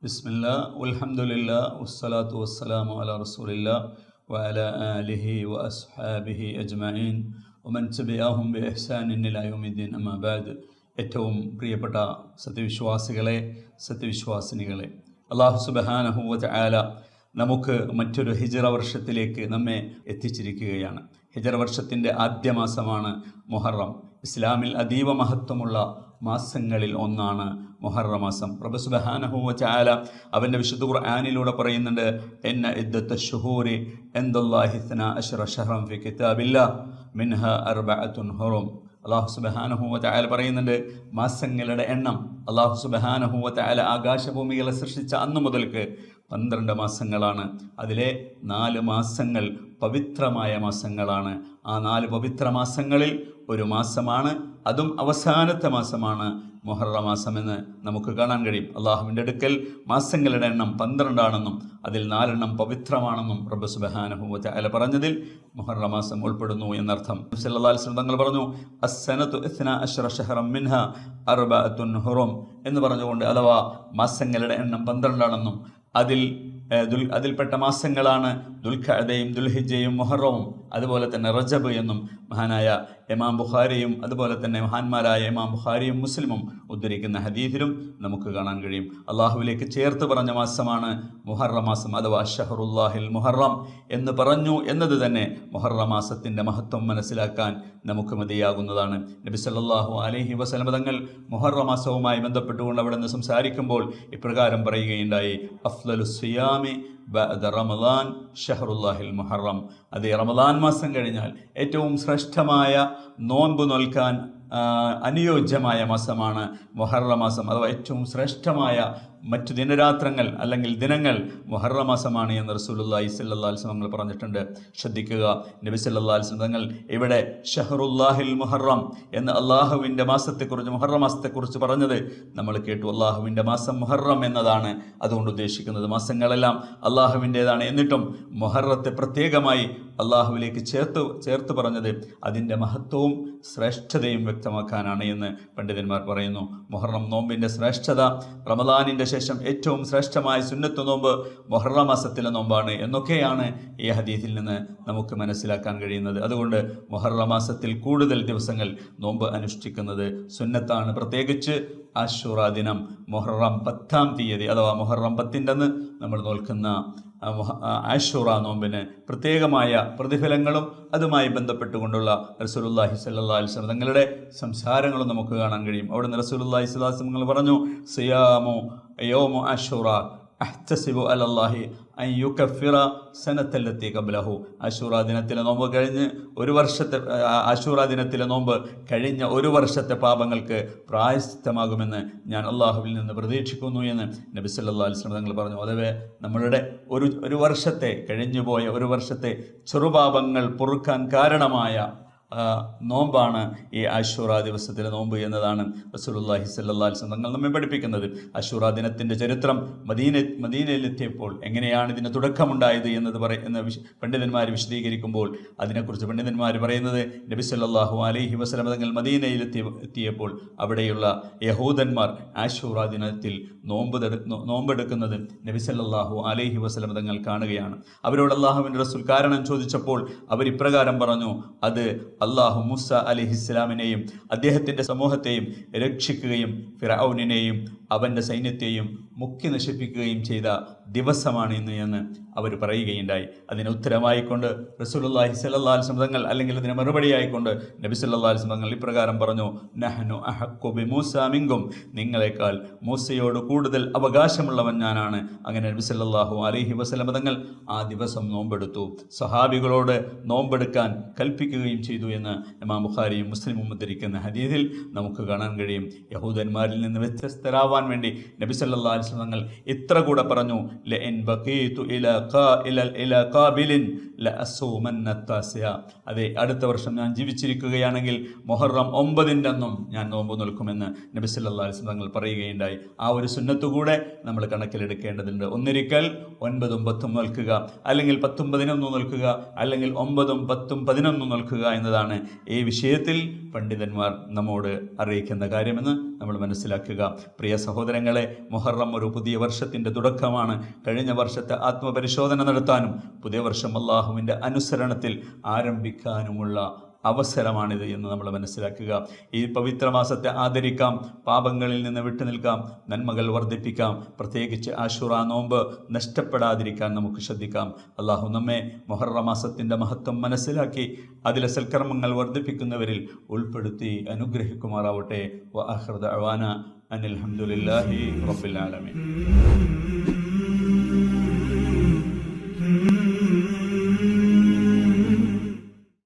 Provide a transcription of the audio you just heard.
ബിസ്മില്ലാ വൽഹംദുലില്ലാ വസ്സലാത്തു വസ്സലാമു അലാ റസൂലില്ലാ വഅലാ ആലിഹി വഅസ്ഹാബിഹി അജ്മഈൻ വമൻ തബിഅഹും ബിഇഹ്സാനിൻ ഇലാ യൗമിദ്ദീൻ അമ്മാ ബഅദ്. ഏറ്റവും പ്രിയപ്പെട്ട സത്യവിശ്വാസികളെ, സത്യവിശ്വാസിനികളെ, അല്ലാഹു സുബ്ഹാനഹു വ തആല നമുക്ക് മറ്റൊരു ഹിജ്റ വർഷത്തിലേക്ക് നമ്മെ എത്തിച്ചിരിക്കുകയാണ്. ഹിജ്റ വർഷത്തിൻ്റെ ആദ്യ മാസമാണ് മുഹറം. ഇസ്ലാമിൽ അതീവ മഹത്വമുള്ള മാസങ്ങളിൽ ഒന്നാണ് മുഹറം മാസം. റബ്ബ് സുബ്ഹാനഹു വ തആല അവൻ്റെ വിശുദ്ധ ഖുർആനിലൂടെ പറയുന്നുണ്ട്, ഇന്ന ഇദ്ദത്ത ശുഹൂരി ഇൻദല്ലാഹി 12 ശഹ്റൻ ഫി കിതാബില്ലാഹ് മിൻഹാ അർബഅത്തുൻ ഹുറും. അല്ലാഹു സുബ്ഹാനഹു വ തആല പറയുന്നുണ്ട്, മാസങ്ങളുടെ എണ്ണം അല്ലാഹു സുബ്ഹാനഹു വ തആല ആകാശഭൂമികളെ സൃഷ്ടിച്ച അന്നു മുതൽക്ക് 12 മാസങ്ങളാണ്. അതിലെ 4 മാസങ്ങൾ പവിത്രമായ മാസങ്ങളാണ്. ആ 4 പവിത്ര മാസങ്ങളിൽ ഒരു മാസമാണ്, അതും അവസാനത്തെ മാസമാണ് മുഹറം മാസമെന്ന് നമുക്ക് കാണാൻ കഴിയും. അള്ളാഹുവിൻ്റെ അടുക്കൽ മാസങ്ങളുടെ എണ്ണം 12 ആണെന്നും അതിൽ 4 പവിത്രമാണെന്നും റബ്ബ് സുബ്ഹാനഹു വ തആല പറഞ്ഞതിൽ മുഹറം മാസം ഉൾപ്പെടുന്നു എന്നർത്ഥം. സല്ലല്ലാഹു അലൈഹി വസല്ലം തങ്ങൾ പറഞ്ഞു, അസ്സനതു 12 ശഹ്റൻ മിൻഹാ അർബഅത്തുൻ ഹുറും എന്ന് പറഞ്ഞുകൊണ്ട്, അഥവാ മാസങ്ങളുടെ എണ്ണം 12 ആണെന്നും അതിൽപ്പെട്ട മാസങ്ങളാണ് ദുൽഖഅദയും ദുൽഹിജ്ജയും മുഹറവും അതുപോലെ തന്നെ റജബ് എന്നും മഹാനായ ഇമാം ബുഖാരിയും അതുപോലെ തന്നെ മഹാന്മാരായ ഇമാം ബുഖാരിയും മുസ്ലിമും ഉദ്ധരിക്കുന്ന ഹദീസിലും നമുക്ക് കാണാൻ കഴിയും. അള്ളാഹുവിലേക്ക് ചേർത്ത് പറഞ്ഞ മാസമാണ് മുഹറം മാസം, അഥവാ ഷഹറുല്ലാഹിൽ മുഹറം എന്ന് പറഞ്ഞു എന്നത് തന്നെ മുഹറം മാസത്തിൻ്റെ മഹത്വം മനസ്സിലാക്കാൻ നമുക്ക് മതിയാകുന്നതാണ്. നബി സല്ലല്ലാഹു അലൈഹി വസല്ലം തങ്ങൾ മുഹറം മാസവുമായി ബന്ധപ്പെട്ടുകൊണ്ട് അവിടെ നിന്ന് സംസാരിക്കുമ്പോൾ ഇപ്രകാരം പറയുകയുണ്ടായി, അഫ്ളലു സിയാമി ബഅദ റമളാൻ ഷഹറുല്ലാഹിൽ മുഹറം. അതേ, റമളാൻ മാസം കഴിഞ്ഞാൽ ഏറ്റവും ശ്രേഷ്ഠമായ നോമ്പ് നോൽക്കാൻ അനുയോജ്യമായ മാസമാണ് മുഹറം മാസം, അഥവാ ഏറ്റവും ശ്രേഷ്ഠമായ മറ്റു ദിനരാത്രങ്ങൾ അല്ലെങ്കിൽ ദിനങ്ങൾ മുഹറം മാസമാണ് എന്ന് റസൂലുള്ളാഹി സ്വല്ലല്ലാഹു അലൈഹി വസല്ലം പറഞ്ഞിട്ടുണ്ട്. ശ്രദ്ധിക്കുക, നബി സല്ലല്ലാഹു അലൈഹി വസല്ലം തങ്ങൾ ഇവിടെ ഷഹറുല്ലാഹിൽ മുഹറം എന്ന് അള്ളാഹുവിൻ്റെ മാസത്തെക്കുറിച്ച്, മുഹറം മാസത്തെക്കുറിച്ച് പറഞ്ഞത് നമ്മൾ കേട്ടു. അള്ളാഹുവിൻ്റെ മാസം മുഹറം എന്നതാണ് അതുകൊണ്ട് ഉദ്ദേശിക്കുന്നത്. മാസങ്ങളെല്ലാം അള്ളാഹുവിൻ്റേതാണ്. എന്നിട്ടും മുഹറത്തെ പ്രത്യേകമായി അള്ളാഹുവിലേക്ക് ചേർത്ത് പറഞ്ഞത് അതിൻ്റെ മഹത്വവും ശ്രേഷ്ഠതയും വ്യക്തമാക്കാനാണ് എന്ന് പണ്ഡിതന്മാർ പറയുന്നു. മുഹറം നോമ്പിൻ്റെ ശ്രേഷ്ഠത, റമദാനിൻ്റെ ശേഷം ഏറ്റവും ശ്രേഷ്ഠമായ സുന്നത്ത് നോമ്പ് മുഹറം മാസത്തിലെ നോമ്പാണ് എന്നൊക്കെയാണ് ഈ ഹദീസിൽ നിന്ന് നമുക്ക് മനസ്സിലാക്കാൻ കഴിയുന്നത്. അതുകൊണ്ട് മുഹറം മാസത്തിൽ കൂടുതൽ ദിവസങ്ങൾ നോമ്പ് അനുഷ്ഠിക്കുന്നത് സുന്നത്താണ്. പ്രത്യേകിച്ച് ആശുറ ദിനം മുഹറം 10-ാം തീയതി അഥവാ മുഹറം 10-ൻ്റെ അന്ന് നമ്മൾ നോൽക്കുന്ന ആശുറ നോമ്പിന് പ്രത്യേകമായ പ്രതിഫലങ്ങളും അതുമായി ബന്ധപ്പെട്ടുകൊണ്ടുള്ള റസൂലുള്ളാഹി സ്വല്ലല്ലാഹു അലൈഹി വസല്ലം തങ്ങളുടെ സംസാരങ്ങളും നമുക്ക് കാണാൻ കഴിയും. അവിടുന്ന് റസൂലുള്ളാഹി സ്വല്ലല്ലാഹു അലൈഹി വസല്ലം പറഞ്ഞു, സിയാമു യൗമു ആശുറ അഹ്തസിബു അലല്ലാഹി അൻ യുകഫിറ സനത്തല്ലത്തി ഖബ്ലഹു. ആശുറ ദിനത്തിലെ നോമ്പ് കഴിഞ്ഞ് ഒരു വർഷത്തെ ആശുറ ദിനത്തിലെ നോമ്പ് കഴിഞ്ഞ ഒരു വർഷത്തെ പാപങ്ങൾക്ക് പ്രായശ്ചിത്തമാകുമെന്ന് ഞാൻ അള്ളാഹുവിൽ നിന്ന് പ്രതീക്ഷിക്കുന്നു എന്ന് നബി സല്ലല്ലാഹു അലൈഹി വസല്ലം തങ്ങൾ പറഞ്ഞു. അഥവാ നമ്മളുടെ ഒരു വർഷത്തെ, കഴിഞ്ഞുപോയ ഒരു വർഷത്തെ ചെറുപാപങ്ങൾ പൊറുക്കാൻ കാരണമായ നോമ്പാണ് ഈ ആശുറ ദിവസത്തിലെ നോമ്പ് എന്നതാണ് റസൂലുള്ളാഹി സ്വല്ലല്ലാഹു അലൈഹി വസല്ലം തങ്ങൾ നമ്മെ പഠിപ്പിക്കുന്നത്. ആശുറ ദിനത്തിൻ്റെ ചരിത്രം മദീനയിലെത്തിയപ്പോൾ എങ്ങനെയാണ് ഇതിന് തുടക്കമുണ്ടായത് എന്ന് പണ്ഡിതന്മാർ വിശദീകരിക്കുമ്പോൾ അതിനെക്കുറിച്ച് പണ്ഡിതന്മാർ പറയുന്നത്, നബി സല്ലല്ലാഹു അലൈഹി വസല്ലം തങ്ങൾ മദീനയിലെത്തിയപ്പോൾ അവിടെയുള്ള യഹൂദന്മാർ ആശുറ ദിനത്തിൽ നോമ്പെടുക്കുന്നത് നബി സല്ലല്ലാഹു അലൈഹി വസല്ലം തങ്ങൾ കാണുകയാണ്. അവരോട് അല്ലാഹുവിൻ്റെ റസൂൽ കാരണം ചോദിച്ചപ്പോൾ അവർ ഇപ്രകാരം പറഞ്ഞു, അത് അല്ലാഹു മൂസ അലൈഹിസ്സലാമിനെയും അദ്ദേഹത്തിൻ്റെ സമൂഹത്തെയും രക്ഷിക്കുകയും ഫിർഔനിനെയും അവൻ്റെ സൈന്യത്തെയും മുക്കി നശിപ്പിക്കുകയും ചെയ്ത ദിവസമാണ് ഇന്ന് എന്ന് അവർ പറയുകയുണ്ടായി. അതിന് ഉത്തരമായിക്കൊണ്ട് റസൂലുള്ളാഹി സ്വല്ലല്ലാഹു അലൈഹി വസല്ലം തങ്ങൾ, അല്ലെങ്കിൽ അതിന് മറുപടിയായിക്കൊണ്ട് നബി സല്ലല്ലാഹു അലൈഹി വസല്ലം തങ്ങൾ ഇപ്രകാരം പറഞ്ഞു, നഹ്നു അഹഖു ബിമൂസ മിൻകും, നിങ്ങളെക്കാൾ മൂസയോട് കൂടുതൽ അവകാശമുള്ളവൻ ഞാനാണ്. അങ്ങനെ നബി സല്ലല്ലാഹു അലൈഹി വസല്ലം തങ്ങൾ ആ ദിവസം നോമ്പെടുത്തു, സഹാബികളോട് നോമ്പെടുക്കാൻ കൽപ്പിക്കുകയും ചെയ്തു എന്ന് ഇമാം ബുഖാരിയും മുസ്ലിമും ഉദ്ധരിക്കുന്ന ഹദീസിൽ നമുക്ക് കാണാൻ കഴിയും. യഹൂദന്മാരിൽ നിന്ന് വ്യത്യസ്തരാവാൻ വേണ്ടി നബി സല്ലല്ലാഹു അലൈഹി വസല്ലം തങ്ങൾ ഇത്ര കൂടെ പറഞ്ഞു, ലഇൻ ബഖീതു ഇലാ ഖാബിലിൻ ലഅസൂമന്ന താസിയ. അതെ, അടുത്ത വർഷം ഞാൻ ജീവിച്ചിരിക്കുകയാണെങ്കിൽ മുഹറം 9-ൻ്റെ അന്നും ഞാൻ നോമ്പ് നോൽക്കുമെന്ന് നബി സല്ലല്ലാഹു അലൈഹി വസല്ലം തങ്ങൾ പറയുകയുണ്ടായി. ആ ഒരു സുന്നത്ത് കൂടെ നമ്മൾ കണക്കിലെടുക്കേണ്ടതുണ്ട്. ഒന്നിരിക്കൽ 9-ഉം 10-ഉം നോൽക്കുക, അല്ലെങ്കിൽ 10-ഉം 11-ഉം നോൽക്കുക, അല്ലെങ്കിൽ 9-ഉം 10-ഉം 11-ഉം നോൽക്കുക എന്നതാണ് ഈ വിഷയത്തിൽ പണ്ഡിതന്മാർ നമ്മോട് അറിയിക്കുന്ന കാര്യമെന്ന് നമ്മൾ മനസ്സിലാക്കുക. പ്രിയ സഹോദരങ്ങളെ, മുഹറം ഒരു പുതിയ വർഷത്തിൻ്റെ തുടക്കമാണ്. കഴിഞ്ഞ വർഷത്തെ ആത്മപരിശോധന നടത്താനും പുതിയ വർഷം അള്ളാഹുവിൻ്റെ അനുസരണത്തിൽ ആരംഭിക്കാനുമുള്ള അവസരമാണിത് എന്ന് നമ്മൾ മനസ്സിലാക്കുക. ഈ പവിത്ര മാസത്തെ ആദരിക്കാം, പാപങ്ങളിൽ നിന്ന് വിട്ടുനിൽക്കാം, നന്മകൾ വർദ്ധിപ്പിക്കാം. പ്രത്യേകിച്ച് ആശുറ നോമ്പ് നഷ്ടപ്പെടാതിരിക്കാൻ നമുക്ക് ശ്രദ്ധിക്കാം. അള്ളാഹു നമ്മെ മുഹറം മാസത്തിൻ്റെ മഹത്വം മനസ്സിലാക്കി അതിലെ സൽക്കർമ്മങ്ങൾ വർദ്ധിപ്പിക്കുന്നവരിൽ ഉൾപ്പെടുത്തി അനുഗ്രഹിക്കുമാറാവട്ടെ. വ ആഖിറു ദഅ്വാനാ അനിൽ ഹംദുലില്ലാഹി റബ്ബിൽ ആലമീൻ.